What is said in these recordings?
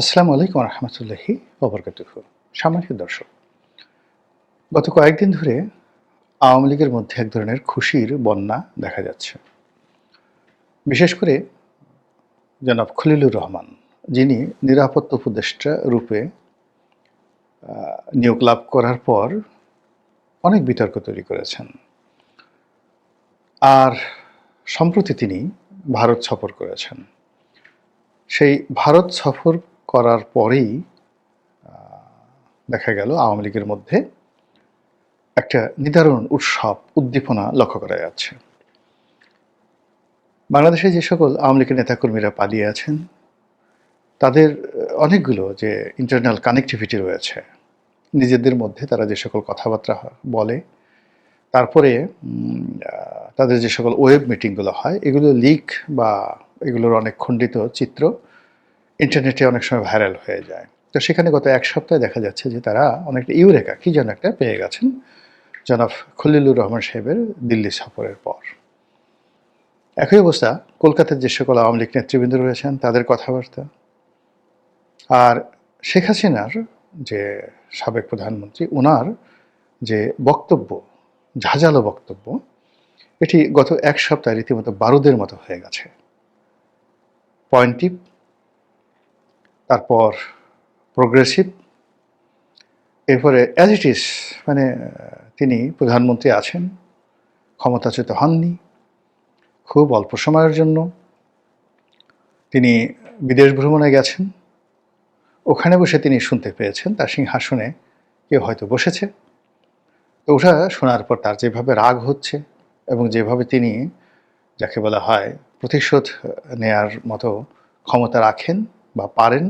আসসালামু আলাইকুম রহমতুল্লাহি ওবরকাতুহু। সম্মানিত দর্শক, গত কয়েকদিন ধরে আওয়ামী লীগের মধ্যে এক ধরনের খুশির বন্যা দেখা যাচ্ছে। বিশেষ করে জনাব খলিলুর রহমান, যিনি নিরাপত্তা উপদেষ্টা রূপে নিয়োগ লাভ করার পর অনেক বিতর্ক তৈরি করেছেন। আর সম্প্রতি তিনি ভারত সফর করেছেন। সেই ভারত সফর করার পরেই দেখা গেল আওয়ামী লীগের মধ্যে একটা নিদারুণ উৎসব, উদ্দীপনা লক্ষ্য করা যাচ্ছে। বাংলাদেশে যে সকল আওয়ামী লীগের নেতাকর্মীরা পালিয়ে আছেন, তাদের অনেকগুলো যে ইন্টারনাল কানেক্টিভিটি রয়েছে, নিজেদের মধ্যে তারা যে সকল কথাবার্তা বলে, তারপরে তাদের যে সকল ওয়েব মিটিংগুলো হয়, এগুলো লিক বা এগুলোর অনেক খণ্ডিত চিত্র ইন্টারনেটে অনেক সময় ভাইরাল হয়ে যায়। তো সেখানে গত এক সপ্তাহে দেখা যাচ্ছে যে তারা অনেকটা ইউরেকা কি যেন একটা পেয়ে গেছেন জনাব খলিলুর রহমান সাহেবের দিল্লি সফরের পর। একই অবস্থা কলকাতার যে সকল আওয়ামী লীগ নেতৃবৃন্দ রয়েছেন তাদের কথাবার্তা, আর শেখ হাসিনার যে সাবেক প্রধানমন্ত্রী, ওনার যে বক্তব্য, ঝাঁঝালো বক্তব্য, এটি গত এক সপ্তাহে রীতিমতো বারুদের মতো হয়ে গেছে। পয়েন্টিভ, তারপর প্রোগ্রেসিভ, এরপরে অ্যাজ ইট ইজ, মানে তিনি প্রধানমন্ত্রী আছেন, ক্ষমতাচ্যুত হননি, খুব অল্প সময়ের জন্য তিনি বিদেশ ভ্রমণে গেছেন, ওখানে বসে তিনি শুনতে পেয়েছেন তার সিংহাসনে কেউ হয়তো বসেছে। তো ওটা শোনার পর তার যেভাবে রাগ হচ্ছে এবং যেভাবে তিনি, যাকে বলা হয়, প্রতিশোধ নেয়ার মতো ক্ষমতা রাখেন বা পারেন,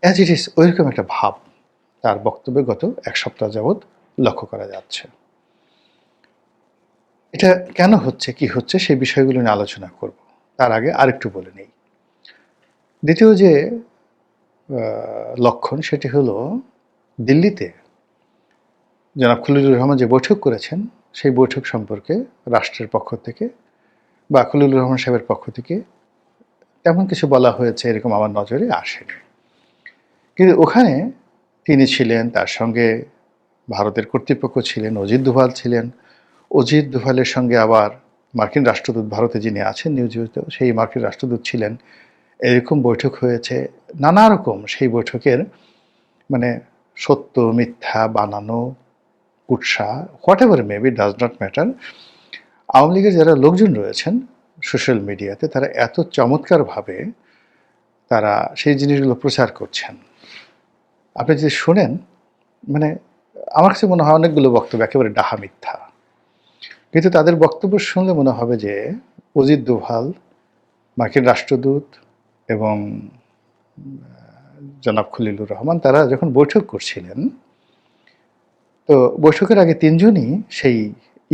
অ্যাজ ইট ইজ ওইরকম একটা ভাব তার বক্তব্যে গত এক সপ্তাহ যাবৎ লক্ষ্য করা যাচ্ছে। এটা কেন হচ্ছে, কি হচ্ছে, সেই বিষয়গুলো নিয়ে আলোচনা করব। তার আগে আরেকটু বলে নেই। দ্বিতীয় যে লক্ষণ, সেটি হলো দিল্লিতে জনাব খলিলুর রহমান যে বৈঠক করেছেন, সেই বৈঠক সম্পর্কে রাষ্ট্রের পক্ষ থেকে বা খলিলুর রহমান সাহেবের পক্ষ থেকে তেমন কিছু বলা হয়েছে এরকম আমার নজরে আসেনি। কিন্তু ওখানে তিনি ছিলেন, তার সঙ্গে ভারতের কর্তৃপক্ষ ছিলেন, অজিত দোভাল ছিলেন। অজিত দোভালের সঙ্গে আবার মার্কিন রাষ্ট্রদূত ভারতে যিনি আছেন নিয়োজিত, সেই মার্কিন রাষ্ট্রদূত ছিলেন। এরকম বৈঠক হয়েছে, নানা রকম সেই বৈঠকের মানে সত্য মিথ্যা বানানো, কুৎসা, what ever maybe, does not matter. Awami লীগের যারা লোকজন রয়েছেন সোশ্যাল মিডিয়াতে, তারা এত চমৎকারভাবে তারা সেই জিনিসগুলো প্রচার করছেন, আপনি যদি শোনেন, মানে আমার কাছে মনে হয় অনেকগুলো বক্তব্য একেবারে ডাহা মিথ্যা। কিন্তু তাদের বক্তব্য শুনলে মনে হবে যে অজিত দোভাল, মার্কিন রাষ্ট্রদূত এবং জনাব খলিলুর রহমান তারা যখন বৈঠক করছিলেন, তো বৈঠকের আগে তিনজনই সেই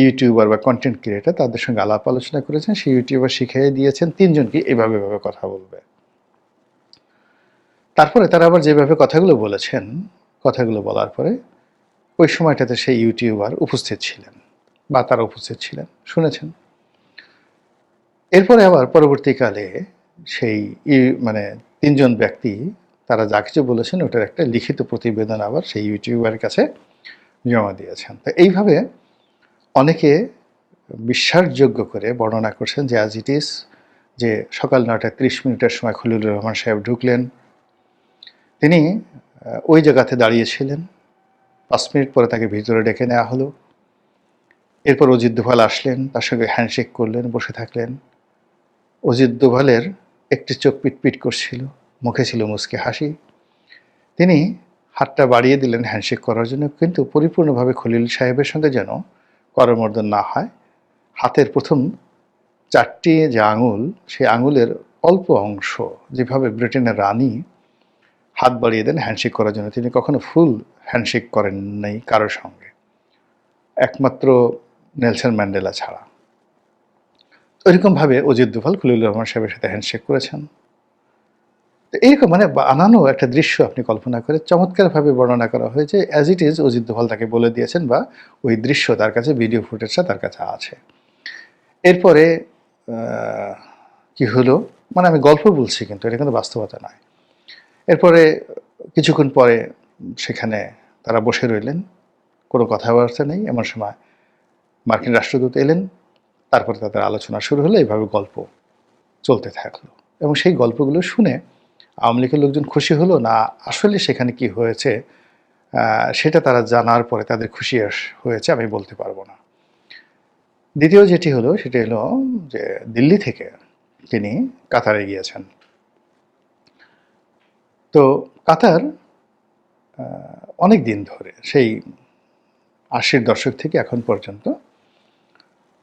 ইউটিউবার বা কন্টেন্ট ক্রিয়েটার, তাদের সঙ্গে আলাপ আলোচনা করেছেন। সেই ইউটিউবার শিখিয়ে দিয়েছেন তিনজনকে এভাবে এভাবে কথা বলবে। তারপরে তারা আবার যেভাবে কথাগুলো বলেছেন, কথাগুলো বলার পরে ওই সময়টাতে সেই ইউটিউবার উপস্থিত ছিলেন বা তারা উপস্থিত ছিলেন, শুনেছেন। এরপরে আবার পরবর্তীকালে সেই মানে তিনজন ব্যক্তি তারা যা কিছু বলেছেন ওটার একটা লিখিত প্রতিবেদন আবার সেই ইউটিউবারের কাছে জমা দিয়েছেন। তো এইভাবে অনেকে বিশ্বাসযোগ্য করে বর্ণনা করছেন যে অ্যাজ ইট ইজ, যে সকাল 9:30 সময় খলিলুর রহমান সাহেব ঢুকলেন, তিনি ওই জায়গাতে দাঁড়িয়েছিলেন, 5 মিনিট পরে তাকে ভিতরে ডেকে নেওয়া হলো। এরপর অজিত দোভাল আসলেন, তার সঙ্গে হ্যান্ডশেক করলেন, বসে থাকলেন। অজিত দোভালের একটি চোখ পিটপিট করছিল, মুখে ছিল মুচকি হাসি। তিনি হাতটা বাড়িয়ে দিলেন হ্যান্ডশেক করার জন্য, কিন্তু পরিপূর্ণভাবে খলিল সাহেবের সঙ্গে যেন করমর্দন না হয়। হাতের প্রথম 4টি যে আঙুল, সেই আঙুলের অল্প অংশ, যেভাবে ব্রিটেনের রানী হাত বাড়িয়ে দেন হ্যান্ডশেক করার জন্য, তিনি কখনো ফুল হ্যান্ডশেক করেন নাই কারোর সঙ্গে, একমাত্র নেলসন ম্যান্ডেলা ছাড়া। ওইরকমভাবে অজিত দোভাল খলিলুর রহমান সাহেবের সাথে হ্যান্ডশেক করেছেন। তো এইরকম মানে বানানো একটা দৃশ্য আপনি কল্পনা করে চমৎকারভাবে বর্ণনা করা হয়েছে, as it is Ajit Doval তাকে বলে দিয়েছেন, বা ওই দৃশ্য তার কাছে, ভিডিও ফুটেজটা তার কাছে আছে। এরপরে কি হলো, মানে আমি গল্প বলছি কিন্তু এটা কিন্তু বাস্তবতা নয়। এরপরে কিছুক্ষণ পরে সেখানে তারা বসে রইলেন, কোনো কথাবার্তা নেই। এমন সময় মার্কিন রাষ্ট্রদূত এলেন, তারপরে তাদের আলোচনা শুরু হলো। এইভাবে গল্প চলতে থাকলো এবং সেই গল্পগুলো শুনে আওয়ামী লীগের লোকজন খুশি হলো না আসলে সেখানে কি হয়েছে সেটা তারা জানার পরে তাদের খুশি হয়েছে আমি বলতে পারবো না। দ্বিতীয় যেটি হলো সেটি হলো যে দিল্লি থেকে তিনি কাতারে গিয়েছেন। তো কাতার অনেক দিন ধরে সেই ৮০-র দশক থেকে এখন পর্যন্ত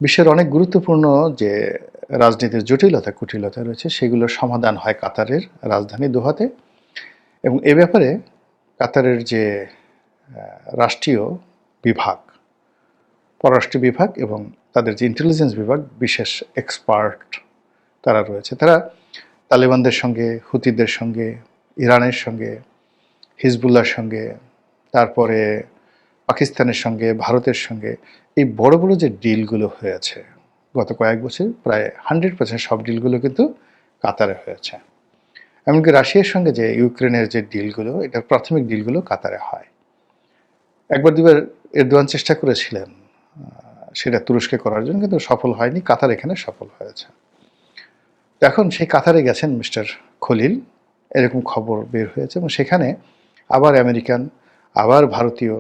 বিশ্বের অনেক গুরুত্বপূর্ণ যে রাজনীতির জটিলতা কুটিলতা রয়েছে সেগুলোর সমাধান হয় কাতারের রাজধানী দোহাতে। এবং এ ব্যাপারে কাতারের যে রাষ্ট্রীয় বিভাগ, পররাষ্ট্র বিভাগ এবং তাদের যে ইন্টেলিজেন্স বিভাগ, বিশেষ এক্সপার্ট তারা রয়েছে। তারা তালেবানদের সঙ্গে, হুতিদের সঙ্গে, ইরানের সঙ্গে, হিজবুল্লাহর সঙ্গে, তারপরে পাকিস্তানের সঙ্গে, ভারতের সঙ্গে এই বড় বড় যে ডিলগুলো হয়েছে গত কয়েক বছর, প্রায় 100% সব ডিলগুলো কিন্তু কাতারে হয়েছে। এমনকি রাশিয়ার সঙ্গে যে ইউক্রেনের যে ডিলগুলো, এটার প্রাথমিক ডিলগুলো কাতারে হয়। একবার দুবার এরদোয়ান চেষ্টা করেছিলেন সেটা তুরস্কে করার জন্য, কিন্তু সফল হয়নি। কাতার এখানে সফল হয়েছে। এখন সেই কাতারে গেছেন মিস্টার খলিল, এরকম খবর বের হয়েছে এবং সেখানে আবার আমেরিকান, আবার ভারতীয়,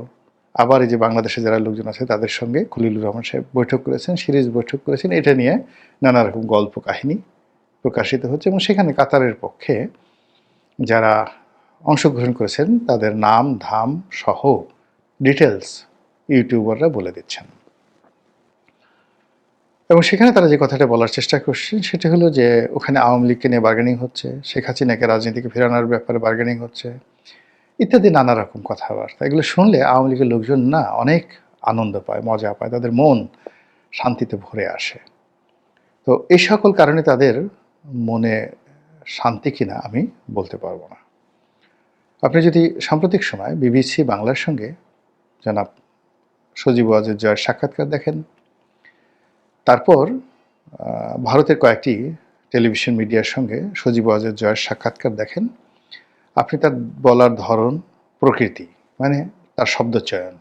আবার এই যে বাংলাদেশে যারা লোকজন আছে তাদের সঙ্গে খলিলুর রহমান সাহেব বৈঠক করেছেন, সিরিজ বৈঠক করেছেন। এটা নিয়ে নানা রকম গল্প কাহিনী প্রকাশিত হচ্ছে এবং সেখানে কাতারের পক্ষে যারা অংশগ্রহণ করেছেন তাদের নাম ধাম সহ ডিটেলস ইউটিউবাররা বলে দিচ্ছেন। এবং সেখানে তারা যে কথাটা বলার চেষ্টা করছেন সেটা হলো যে ওখানে আওয়ামী লীগকে নিয়ে বার্গেনিং হচ্ছে, শেখ হাসিনাকে রাজনীতিকে ফেরানোর ব্যাপারে বার্গেনিং হচ্ছে, ইত্যাদি নানা রকম কথাবার্তা। এগুলো শুনলে আওয়ামী লীগের লোকজন না অনেক আনন্দ পায়, মজা পায়, তাদের মন শান্তিতে ভরে আসে। তো এই সকল কারণে তাদের মনে শান্তি কিনা আমি বলতে পারবো না। আপনি যদি সাম্প্রতিক সময় বিবিসি বাংলার সঙ্গে জনাব সজীব ওয়াজেদ জয়ের সাক্ষাৎকার দেখেন, তারপর ভারতের কয়েকটি টেলিভিশন মিডিয়ার সঙ্গে সজীব ওয়াজেদ জয়ের সাক্ষাৎকার দেখেন, আপনি তার বলার ধরন, প্রকৃতি, মানে তার শব্দচয়ন,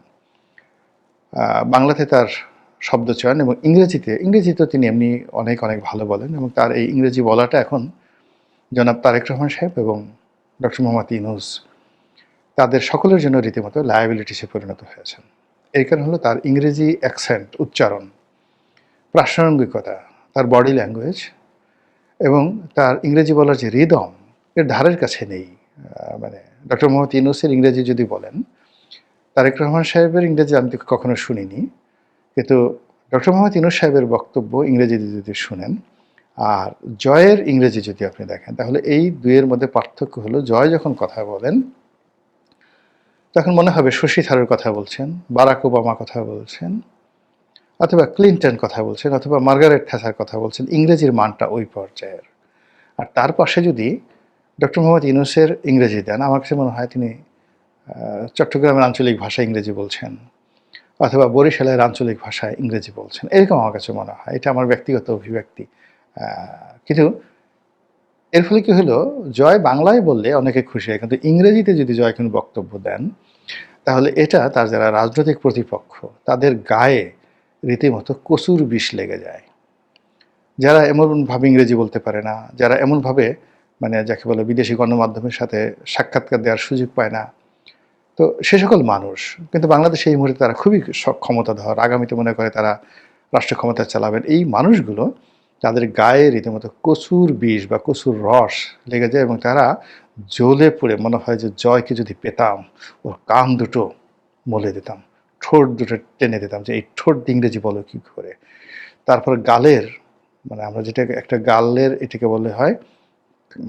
বাংলাতে তার শব্দচয়ন এবং ইংরেজিতে তিনি এমনি অনেক অনেক ভালো বলেন এবং তার এই ইংরেজি বলাটা এখন জনাব তারেক রহমান সাহেব এবং ডক্টর মোহাম্মদ ইউনূস তাদের সকলের জন্য রীতিমতো লায়াবিলিটিসে পরিণত হয়েছেন। এর কারণ হলো তার ইংরেজি অ্যাকসেন্ট, উচ্চারণ, প্রাসঙ্গিকতা, তার বডি ল্যাঙ্গুয়েজ এবং তার ইংরেজি বলার যে রিদম, এর ধারের কাছে নেই। মানে ডক্টর মোহাম্মদ ইউনূসের ইংরেজি যদি বলেন, তারেক রহমান সাহেবের ইংরেজি আমি তো কখনো শুনিনি, কিন্তু ডক্টর মোহাম্মদ ইউনূস সাহেবের বক্তব্য ইংরেজিতে যদি শুনেন আর জয়ের ইংরেজি যদি আপনি দেখেন, তাহলে এই দুইয়ের মধ্যে পার্থক্য হলো জয় যখন কথা বলেন তখন মনে হবে শশী থারুর কথা বলছেন, বারাক ওবামা কথা বলছেন, অথবা ক্লিনটন কথা বলছেন, অথবা মার্গারেট থ্যাচার কথা বলছেন। ইংরেজির মানটা ওই পর্যায়ের। আর তার পাশে যদি ডক্টর মোহাম্মদ ইউনূসের ইংরেজি দেন, আমার কাছে মনে হয় তিনি চট্টগ্রামের আঞ্চলিক ভাষায় ইংরেজি বলছেন অথবা বরিশালের আঞ্চলিক ভাষায় ইংরেজি বলছেন, এরকম আমার কাছে মনে হয়। এটা আমার ব্যক্তিগত অভিব্যক্তি। কিন্তু এর ফলে কি হলো, জয় বাংলায় বললে অনেকে খুশি হয়, কিন্তু ইংরেজিতে যদি জয় কোনো বক্তব্য দেন তাহলে এটা তার যারা রাজনৈতিক প্রতিপক্ষ তাদের গায়ে রীতিমতো কচুর বিষ লেগে যায়। যারা এমনভাবে ইংরেজি বলতে পারে না, যারা এমনভাবে মানে যাকে বলে বিদেশি গণমাধ্যমের সাথে সাক্ষাৎকার দেওয়ার সুযোগ পায় না, তো সে সকল মানুষ কিন্তু বাংলাদেশে এই মুহূর্তে তারা খুবই ক্ষমতাধর, আগামীতে মনে করে তারা রাষ্ট্র ক্ষমতা চালাবেন, এই মানুষগুলো তাদের গায়ে রীতিমতো কচুর বিষ বা কচুর রস লেগে যায় এবং তারা জ্বলে পড়ে মনে হয় যে জয়কে যদি পেতাম ওর কান দুটো মলে দিতাম, ঠোঁট দুটো টেনে দিতাম, যে এই ঠোঁট ইংরেজি বলো কী করে। তারপর গালের, মানে আমরা যেটা একটা গালের এটাকে বলে হয়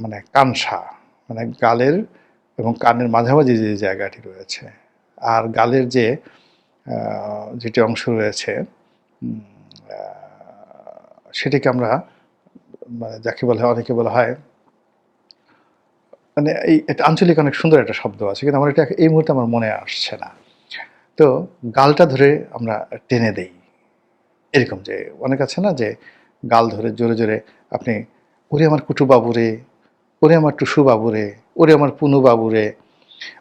মানে কানসা, মানে গালের এবং কানের মাঝামাঝি যে জায়গাটি রয়েছে আর গালের যে যেটি অংশ রয়েছে সেটিকে আমরা মানে যাকে বলা হয়, অনেকে বলা হয় মানে এই এটা আঞ্চলিক অনেক সুন্দর একটা শব্দ আছে, কিন্তু আমার এটা এই মুহূর্তে আমার মনে আসছে না। তো গালটা ধরে আমরা টেনে দেই, এরকম যে অনেক আছে না যে গাল ধরে জোরে জোরে আপনি ওরে আমার কুটু বাবু রে, ওরে আমার টুসু বাবুরে, ওরে আমার পুনু বাবুরে।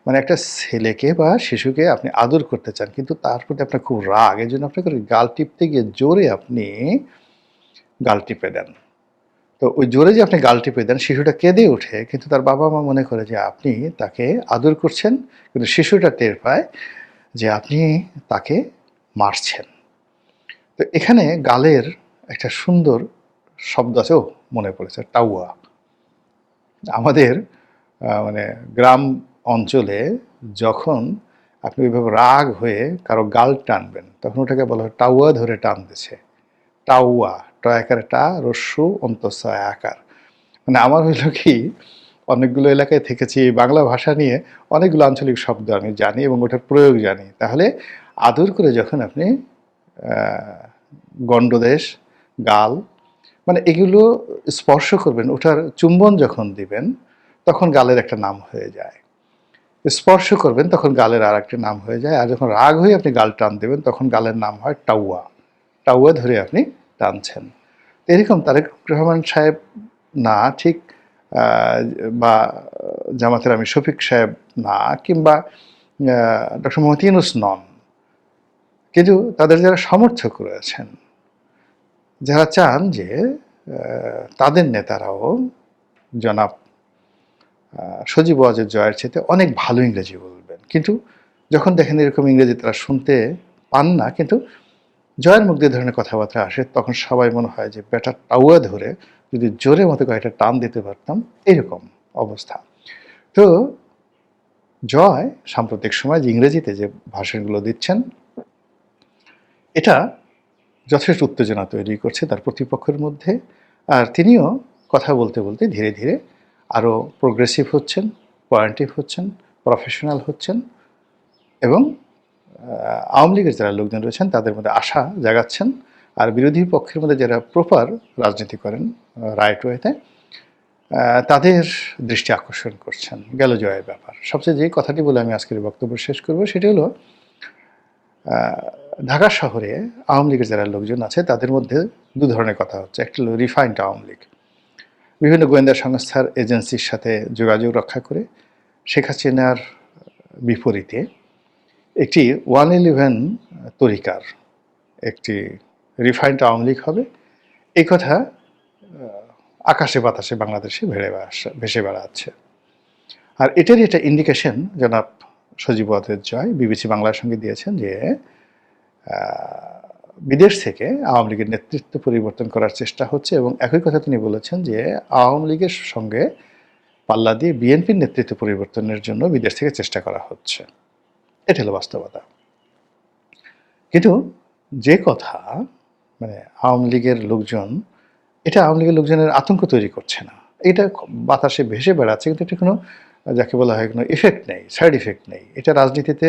মানে একটা ছেলেকে বা শিশুকে আপনি আদর করতে চান, কিন্তু তার প্রতি আপনার খুব রাগ। এজন্য আপনাকে গাল টিপতে গিয়ে জোরে আপনি গাল টিপে দেন। তো ওই জোরে যে আপনি গাল টিপে দেন, শিশুটা কেঁদে ওঠে, কিন্তু তার বাবা-মা মনে করে যে আপনি তাকে আদর করছেন, কিন্তু শিশুটা টের পায় যে আপনি তাকে মারছেন। তো এখানে গালের একটা সুন্দর শব্দ আছে, মনে পড়েছে, টাউয়া। আমাদের মানে গ্রাম অঞ্চলে যখন আপনি ওইভাবে রাগ হয়ে কারো গাল টানবেন, তখন ওটাকে বলা হয় টাউয়া ধরে টান দিছে। টাউয়া, টয়াকার টা, রস্যু অন্তঃসয় আকার। মানে আমার হইল কি, অনেকগুলো এলাকায় থেকেছি, বাংলা ভাষা নিয়ে অনেকগুলো আঞ্চলিক শব্দ আমি জানি এবং ওটার প্রয়োগ জানি। তাহলে আদর করে যখন আপনি গণ্ডদেশ, গাল, মানে এগুলো স্পর্শ করবেন, ওটার চুম্বন যখন দিবেন তখন গালের একটা নাম হয়ে যায়। স্পর্শ করবেন তখন গালের আর একটা নাম হয়ে যায়। আর যখন রাগ হয়ে আপনি গাল টান দেবেন তখন গালের নাম হয় টাউয়া। টাউয়া ধরে আপনি টানছেন। এরকম তারেক রহমান সাহেব না ঠিক, বা জামাতের আমি শফিক সাহেব না, কিংবা ডক্টর মোহাম্মদ ইউনূস নন, কিন্তু তাদের যারা সমর্থক রয়েছেন, যারা চান যে তাদের নেতারাও জনাব সজীব ওয়াজেদ জয়ের চেয়ে অনেক ভালো ইংরেজি বলবেন, কিন্তু যখন দেখেন এরকম ইংরেজি তারা শুনতে পান না, কিন্তু জয়ের মুখ দিয়ে ধরনের কথাবার্তা আসে, তখন সবাই মনে হয় যে বেটা টাউয়া ধরে যদি জোরে মতো কয়েকটা টান দিতে পারতাম, এরকম অবস্থা। তো জয় সাম্প্রতিক সময় যে ইংরেজিতে যে ভাষণগুলো দিচ্ছেন, এটা যথেষ্ট উত্তেজনা তৈরি করছে তার প্রতিপক্ষের মধ্যে। আর তিনিও কথা বলতে বলতে ধীরে ধীরে আরও প্রোগ্রেসিভ হচ্ছেন, পয়েন্টিভ হচ্ছেন, প্রফেশনাল হচ্ছেন, এবং আওয়ামী লীগের যারা লোকজন রয়েছেন তাদের মধ্যে আশা জাগাচ্ছেন। আর বিরোধী পক্ষের মধ্যে যারা প্রপার রাজনীতি করেন রাইট ওয়েতে, তাদের দৃষ্টি আকর্ষণ করছেন। গেল জয়ের ব্যাপার। সবচেয়ে যে কথাটি বলে আমি আজকের বক্তব্য শেষ করব সেটি হলো, ঢাকা শহরে আওয়ামী লীগের যারা লোকজন আছে তাদের মধ্যে দু ধরনের কথা হচ্ছে। একটা হলো রিফাইন্ড আওয়ামী লীগ, বিভিন্ন গোয়েন্দা সংস্থার এজেন্সির সাথে যোগাযোগ রক্ষা করে শেখ হাসিনার বিপরীতে একটি 111 তরিকার একটি রিফাইন্ড আওয়ামী লীগ হবে, এই কথা আকাশে বাতাসে বাংলাদেশে ভেসে বেড়াচ্ছে। আর এটারই একটা ইন্ডিকেশন জনাব সজীব ওয়াজেদ জয় বিবিসি বাংলার সঙ্গে দিয়েছেন যে বিদেশ থেকে আওয়ামী লীগের নেতৃত্ব পরিবর্তন করার চেষ্টা হচ্ছে, এবং একই কথা তিনি বলেছেন যে আওয়ামী লীগের সঙ্গে পাল্লা দিয়ে বিএনপির নেতৃত্ব পরিবর্তনের জন্য বিদেশ থেকে চেষ্টা করা হচ্ছে। এটা হলো বাস্তবতা। কিন্তু যে কথা, মানে আওয়ামী লীগের লোকজন, এটা আওয়ামী লীগের লোকজনের আতঙ্ক তৈরি করছে না, এটা বাতাসে ভেসে বেড়াচ্ছে, কিন্তু এটা কোনো, যাকে বলা হয়, কোনো ইফেক্ট নেই, সাইড ইফেক্ট নেই। এটা রাজনীতিতে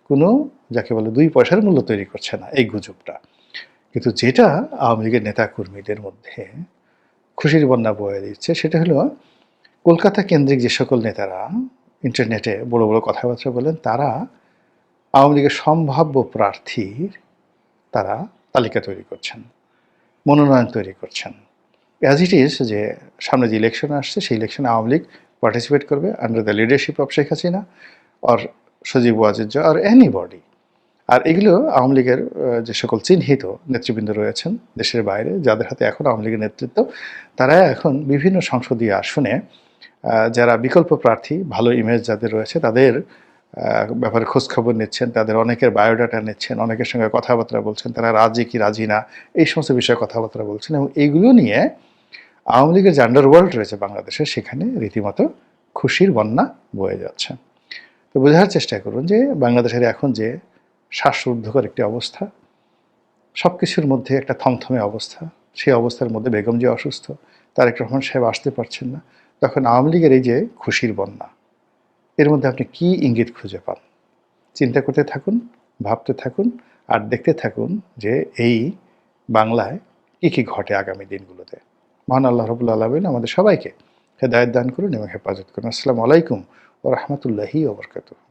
কোনো, যাকে বলে, 2 পয়সার মূল্য তৈরি করছে না এই গুজবটা। কিন্তু যেটা আওয়ামী লীগের নেতাকর্মীদের মধ্যে খুশির বন্যা বয়ে দিচ্ছে, সেটা হলো কলকাতা কেন্দ্রিক যে সকল নেতারা ইন্টারনেটে বড় বড় কথাবার্তা বলেন, তারা আওয়ামী লীগের সম্ভাব্য প্রার্থীর তারা তালিকা তৈরি করছেন, মনোনয়ন তৈরি করছেন। অ্যাজ ইট ইজ যে সামনে যে ইলেকশন আসছে, সেই ইলেকশনে আওয়ামী লীগ পার্টিসিপেট করবে under the leadership of Sheikh Hasina or Sajeeb Wazed Joy or anybody. আর এগুলো আওয়ামী লীগের যে সকল চিহ্নিত নেতৃবৃন্দ রয়েছেন দেশের বাইরে, যাদের হাতে এখন আওয়ামী লীগের নেতৃত্ব, তারা এখন বিভিন্ন সংসদীয় আসনে যারা বিকল্প প্রার্থী, ভালো ইমেজ যাদের রয়েছে, তাদের ব্যাপারে খোঁজখবর নিচ্ছেন, তাদের অনেকের বায়োডাটা নিচ্ছেন, অনেকের সঙ্গে কথাবার্তা বলছেন, তারা রাজি কি রাজি না, এই সমস্ত বিষয়ে কথাবার্তা বলছেন। এবং এইগুলো নিয়ে আওয়ামী লীগের যে আন্ডারওয়ার্ল্ড রয়েছে বাংলাদেশে, সেখানে রীতিমতো খুশির বন্যা বয়ে যাচ্ছে। তো বোঝার চেষ্টা করুন যে বাংলাদেশের এখন যে শ্বাসরুদ্ধকর একটি অবস্থা, সব কিছুর মধ্যে একটা থমথমে অবস্থা, সেই অবস্থার মধ্যে বেগম যে অসুস্থ, তারেক রহমান সাহেব আসতে পারছেন না, তখন আওয়ামী লীগের এই যে খুশির বন্যা, এর মধ্যে আপনি কি ইঙ্গিত খুঁজে পান? চিন্তা করতে থাকুন, ভাবতে থাকুন, আর দেখতে থাকুন যে এই বাংলায় কী কী ঘটে আগামী দিনগুলোতে। মহান আল্লাহ রাব্বুল আলামিন আমাদের সবাইকে হেদায়েত দান করুন এবং হেফাজত করুন। আসসালামু আলাইকুম ওয়া রাহমাতুল্লাহি ওয়া বারাকাতুহু।